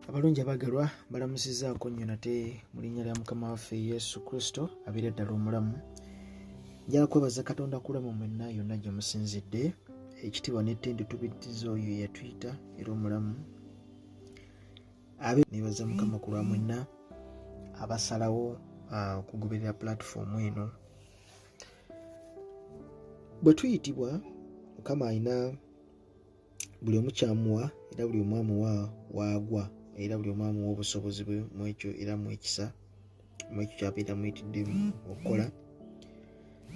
Abalungi abagalwa balamusizaako nnyo nate mu linnya lya Mukama waffe Yesu Kristo abeera ddala omulamu. Njala kwebaza Katonda kulamu mwenna yonna gye musinzidde. Ekitiibwa n'ettendo tubiddiza oyo eyatuyita era omulamu. Neebaza Mukama ku lwa mwenna abasalawo okugoberera pulatifomu eno. Bwe tuyitibwa Mukama alina buli omu kyamuwa era buli omu amuwa waagwa era buli omu amuwa obusobozi bwe mu ekyo era mu ekisa mu ekyo ky'abeera muyitiddemu okukola.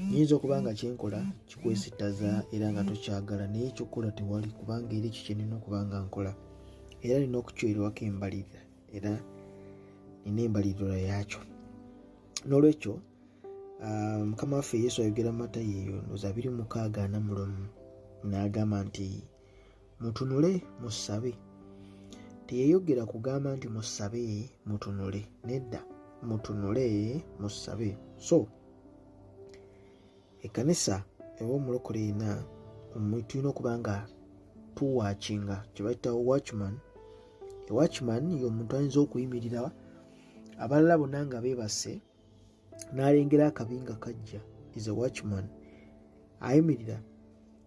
Nnyinza okuba nga kyenkola kikwesittaza era nga tokyagala, naye ekyokukola tewali, kubanga era ekyo kye nina okuba nga nkola era nina okukyerewako embalirira era nina embaliriro yaakyo. N'olwekyo Mukama waffe Yesu ayogera mu Matayo eyo ndowooza 26:40 n'agamba nti mutunule musabe. Teyeyogera kugamba nti musabe mutunule, nedda, mutunule musabe. So ekkanisa ew'omulokole ena tulina okuba nga tuwaakinga kye bayita watchman. Watchman y'omuntu ayinza okuyimirira abalala bonna nga beebase n'alengera akabi nga kajja. Is a watchman. Ayimirira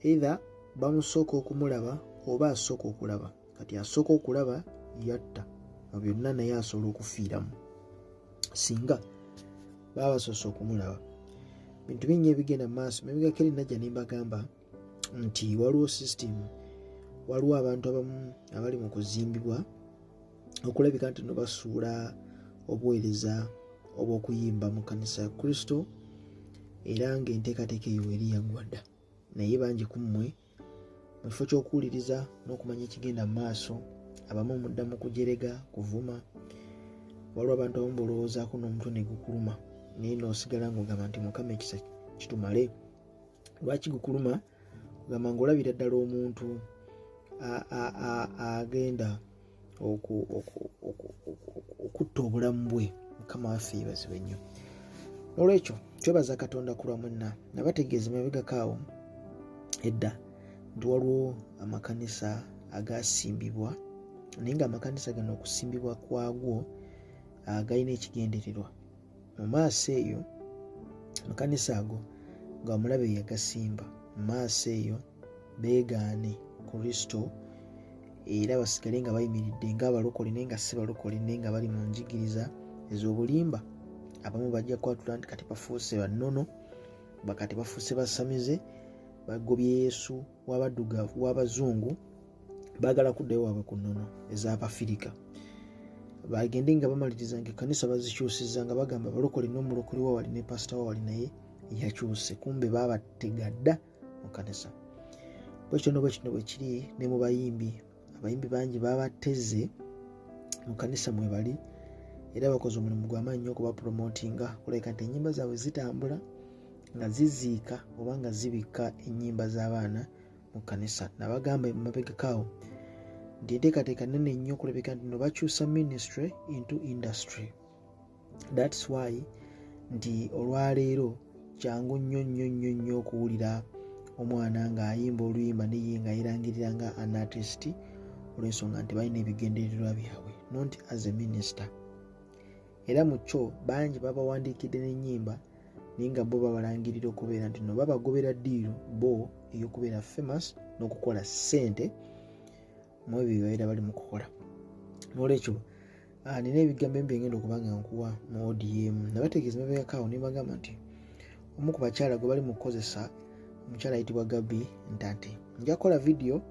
either bamusooka okumulaba oba asooka okulaba. Kati asooka okulaba yatta, mu byonna naye asobola okufiiramu singa baba basoose okumulaba. Bintu bingi ebigenda mu maaso. Emabegako eri najja ne mbagamba nti waliwo sisitemu, waliwo abantu abamu abali mu kuzimbibwa okulabika nti no basuula obuweereza obw'okuyimba mu kkanisa ya Kristo era ng'enteekateeka eyo eri yaggwa dda. Naye bangi ku mmwe mu kifo ky'okuwuliriza n'okumanya ekigenda mu maaso, abamu muddamu kujerega, kuvuma. Waliwo abantu abamu bolowoozaako n'omutwe ne gukuluma naye n'osigala ng'ogamba nti Mukama ekisa kitumale. Lwaki gukuluma? Ogamba ng'olabira ddala omuntu agenda okutta obulamu bwe. Mukama waffe yeebazibwe nnyo. N'olwekyo twebaza Katonda ku lwa mwenna. Nabategeeza emabegako awo edda nti waliwo amakanisa agaasimbibwa naye ng'amakanisa gano okusimbibwa kwagwo galina ekigendererwa. Mu maaso eyo amakanisa ago nga omulabe yagasimba, mu maaso eyo beegaane Kristo era basigale nga bayimiridde ng'abalokole naye nga si balokole, naye nga bali mu njigiriza ez'obulimba. Abamu bajja kwatula nti kati bafuuse bannono, bakati bafuuse basamize, bagobye Yesu w'abaddugavu w'abazungu, baagala kuddayo waabwe ku nnono ez'Abafirika. Bagende nga bamaliriza ng'ekkanisa bazikyusizza nga bagamba balokole n'omulokole wawali ne pasita wawali naye yakyuse, kumbe baabatega dda mu kkanisa. Bwekyo bwe kiri ne mu bayimbi. Abayimbi bangi baabateze mu kkanisa mwe bali era bakoze omulimu gw'amaanyi nnyo okubapromotinga, kulabika nti ennyimba zaabwe zitambula nga ziziika oba nga zibikka ennyimba z'abaana mu kkanisa. Nabagamba emabegako awo nti enteekateeka nnene nnyo okulabika nti no bakyusa ministry into industry. That's why nti olwaleero kyangu nnyo okuwulira omwana ng'ayimba oluyimba naye nga yerangirira nga an artist olw'ensonga nti balina ebigendererwa byabwe, not as a minister. Era mu kyo bangi babawandiikidde n'ennyimba naye nga bo babalangirira okubeera nti no babagobera ddiiro bo ey'okubeera famous n'okukola ssente mu ebyo byebabeera bali mu kukola. N'olwekyo nina ebigambo ebyo ngenda okuba nga nkuwa mu ODM. Nabategeeza emabegako awo ne mbagamba nti omu ku bakyala gwe bali mu kukozesa, omukyala ayitibwa Gabbie Ntaate. Nja kukola vidiyo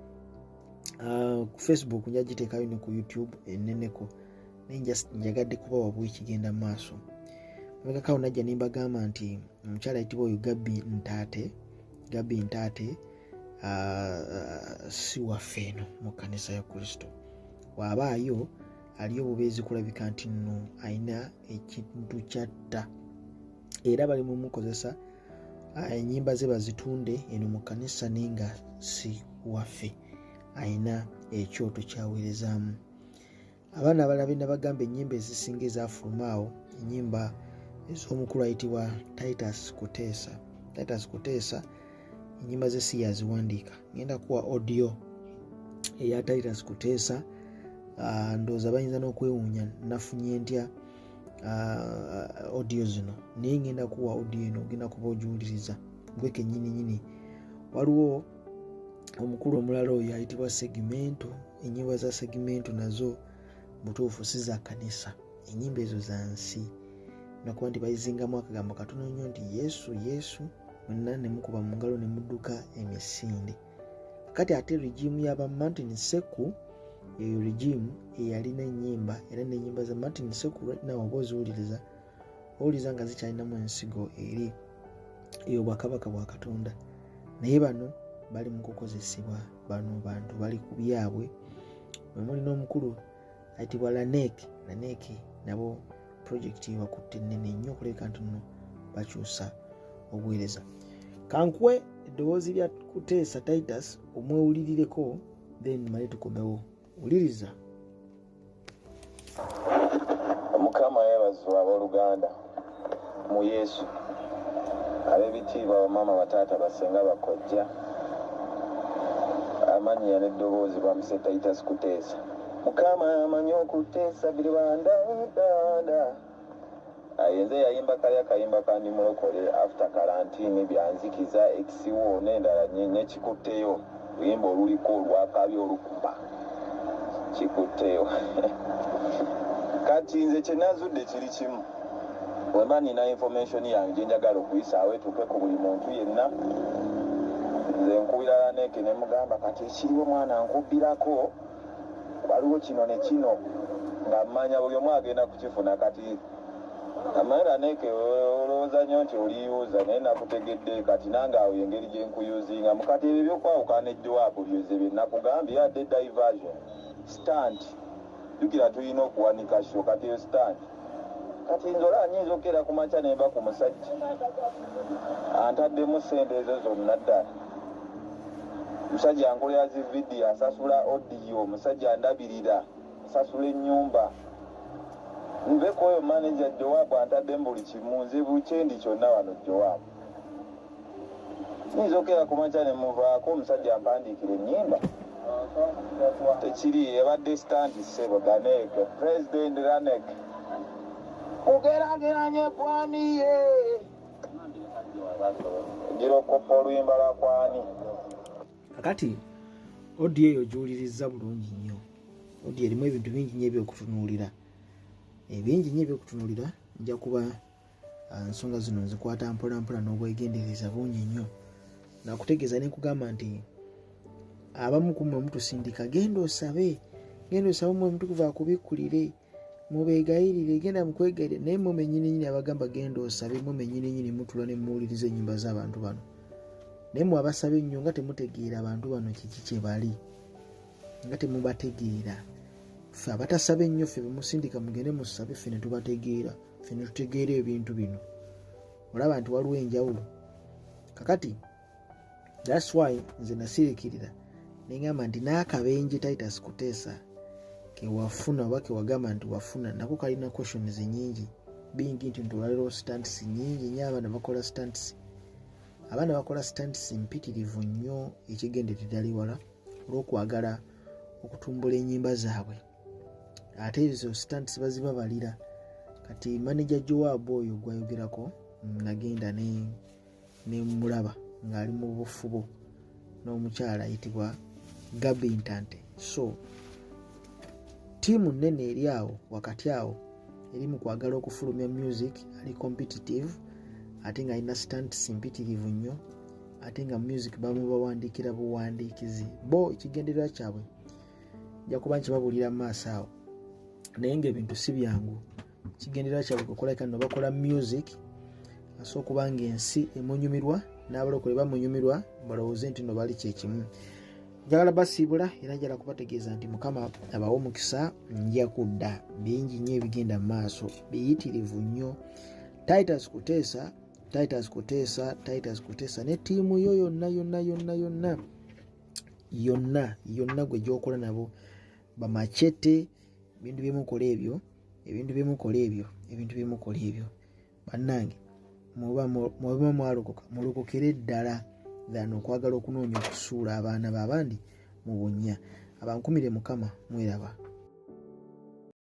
ku Facebook, nja giteekayo ne ku YouTube enneneko, naye njagadde kubawa bw'ekigenda mu maaso. Emabegako awo najja ne mbagamba nti omukyala ayitibwa oyo Gabbie Ntaate si waffe eno mu kkanisa ya Kristo. Waabaayo aliyo obubeezi kulabika nti nno alina ekintu kyatta era bali mu mukozesa ennyimba ze bazitunde eno mu kkanisa naye nga si waffe, alina ekyoto kyaweerezaamu. Abaana abalala nabagamba ennyimba ezisinga ezafuluma awo, ennyimba ez'omukulu ayitibwa Titus Kuteesa. Titus Kuteesa ennyimba ze si yaziwandiika. Ngenda kuwa audio eya Titus Kuteesa ndowooza bayinza n'okwewuunya nafunye ntya audio zino, naye ngenda kuwa audio eno ogenda kuba ogiwuliriza gwe kennyini. Waliwo omukulu omulala oyo ayitibwa Segmento. Ennyimba za Segmento nazo butuufu si za kkanisa, ennyimba ezo za nsi. Nakuba nti bayizingamu akagambo katono nnyo nti Yesu Yesu, mwenna ne mukuba mu ngalo ne mudduka emisinde. Kati ate regimu y'aba Martin Seku, eyo regimu eyalina ennyimba, era n'ennyimba za Martin Seku right now oba oziwuliriza, owuliriza nga zikyalinamu ensigo eri ey'obwakabaka bwa Katonda. Naye bano bali mu kukozesebwa, bano bantu bali ku byabwe. Mwe muli n'omukulu ayitibwa Lanek nabo projekiti ebakutte ennene nnyo okuleka nti nno bakyusa obuweereza. Kankwe eddoboozi lya Kuteesa Titus omwewulirireko, then male tukomewo. Wuliriza. Mukama yeebazibwa abooluganda mu Yesu, ab'ebitiibwa bamaama bataata basenga bakojja, amannya n'eddoboozi bamuse Titus Kuteesa. Mukama amanyi okuteesa biri bandanda. Ayenze yayimba kali akayimba kandi mulokole after quarantine byanzikiza ekisiwo n'endala n'ekikutteyo, luyimba oluliko olwakabi olukuba kikutteyo. Kati nze kye nazudde kiri kimu, bwemba nina information yange gye njagala okuyisaawo etuuke ku buli muntu yenna. Nze nkubira Laneke ne mugamba kati ekiriwo mwana nkubbirako, waliwo kino ne kino, nga mmanya buli omu agenda kukifuna. Kati amanyi Laneke olowooza nnyo nti oliyuuza, naye nakutegedde kati nange awo engeri gye nkuyuuzinga. Mukati ebyo byokwawukana ejjawaabu byuze bye nakugambye, yadde diversion stand. Jjukira tulina okuwanika sho kati yo stand. Kati nzola anyinza okera ku makya nemba ku musajja antaddemu ssente ezo zonna ddala. Musajja ankolera zi vidiyo, asasula audio, musajja andabirira, asasula ennyumba. Nveko oyo manager Jowabu antaddemu buli kimu, nze bukendi kyonna wano Jowabu. Nyinza okera ku makya ne muvaako omusajja ampandiikira ennyimba. Tekiri ebadde stand ssebo Laneke, President Laneke. Kugeraageranya ekwani ye. Gira okoppa oluyimba lwa kwani. Kakati audio eyo giwuliriza bulungi nnyo. Audio erimu ebintu bingi nnyo ebyokutunuulira. Ebingi nnyo ebyokutunuulira, nja kuba ensonga zino nzikwata mpolampola n'obwegendereza bungi nnyo. Nakutegeeza ne nkugamba nti abamu ku mmwe mutusindika, genda osabe mmwe mutukuva kubikkulire, mubeegayirire, genda mukwegayirire. Naye mmwe nnyini abagamba genda osabe, mmwe nnyini mutula ne muwuliriza ennyimba z'abantu bano. Naye mmwe abasaba ennyo nga temutegeera abantu bano kiki kye bali, nga temubategeera. Ffe abatasaba ennyo, ffe bemusindika mugende musabe, ffe ne tubategeera, ffe ne tutegeera ebintu bino. Olaba nti waliwo enjawulo. Kakati that's why nze nasirikirira nengamba nti n'akabenje Titus Kuteesa ke wafuna oba ke wagamba nti wafuna, nako kalina questions nyingi bingi, nti ntwaliro stunts nyingi nnyo. Abaana bakola stunts mpitirivu nnyo, ekigenderera ddala wala olw'okwagala okutumbula ennyimba zaabwe. Ate ezo stunts bazibabalira. Kati manager Jowabu oyo gwayogerako, nagenda ne mulaba ng'ali mu bufubo n'omukyala ayitibwa Gabbie Ntaate. So tiimu nnene eri awo wakati awo, eri mu kwagala okufulumya music, ali competitive, ate nga alina stunts mpitirivu nnyo, ate nga music bamubawandiikira buwandiikizi. Bo ekigendererwa kyabwe nja kuba nkibabulira mu maaso awo, naye ng'ebintu si byangu. Ekigendererwa kyabwe kukoleka nno bakola music aso okuba ng'ensi emunyumirwa, n'abalokole bamunyumirwa, balowooze nti nno bali kyekimu. Njagala basiibula era njagala kubategeeza nti Mukama abawa omukisa, nja kudda bingi nnyo ebigenda mu maaso, biyitirivu nnyo. Titus Kuteesa ne ttiimu yo yonna gwe gy'okola nabo bamachete, ebintu byemukola ebyo bannange, muba mwalokoka mulokokere ddala than okwagala okunoonya okusuula abaana b'abandi mu bunnya. Abankumire Mukama, mweraba.